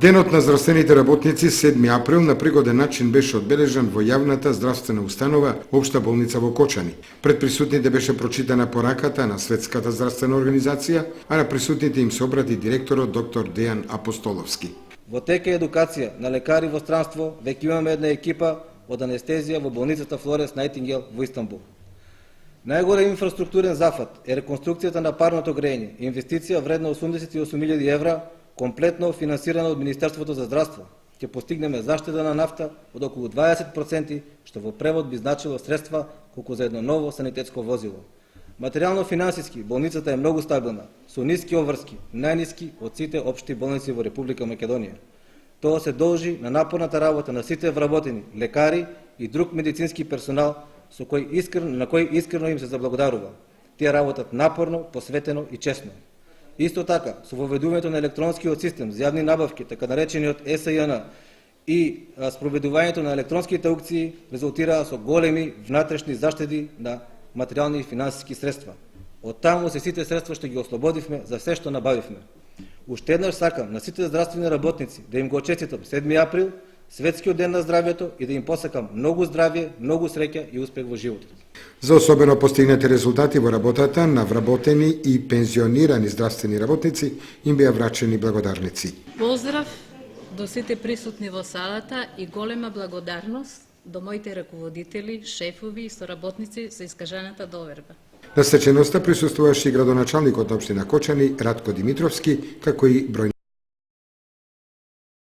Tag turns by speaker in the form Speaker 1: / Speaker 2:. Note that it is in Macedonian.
Speaker 1: Денот на здравствените работници 7 април на пригоден начин беше одбележан во јавната здравствена установа Општа болница во Кочани. Пред присутните беше прочитана пораката на Светската здравствена организација, а на присутните им се обрати директорот доктор Дејан Апостоловски.
Speaker 2: Во тек е едукација на лекари во странство, веќе имаме една екипа од анестезија во болницата Флоренс Најтингел во Истанбул. Најголем инфраструктурен зафат е реконструкцијата на парното грејење, инвестиција вредна 88.000 евра, комплетно финансирана од Министерството за здравство. Ќе постигнеме заштеда на нафта од околу 20%, што во превод би значило средства колку за едно ново санитетско возило. Материјално-финансиски болницата е многу стабилна, со ниски обврски, најниски од сите општи болници во Република Македонија. Тоа се должи на напорната работа на сите вработени лекари и друг медицински персонал на кој искрено им се заблагодарува. Тие работат напорно, посветено и честно. Исто така, со воведувањето на електронскиот систем за јавни набавки, така наречениот ЕСЈН, и спроведувањето на електронските аукции резултираа со големи внатрешни заштеди на материјални и финансиски средства. Од таму се сите средства што ги ослободивме за се што набавивме. Уште еднаш сакам на сите здравствени работници да им го честитам 7 април, Светскиот ден на здравјето, и да им посакам многу здравје, многу среќа и успех во животот.
Speaker 1: За особено постигнати резултати во работата на вработени и пензионирани здравствени работници им беа врачени благодарници.
Speaker 3: Поздрав до сите присутни во салата и голема благодарност до моите раководители, шефови и соработници за искажаната доверба.
Speaker 1: На сеченоста присуствуваше и градоначалникот на општина Кочани Ратко Димитровски, како и бројни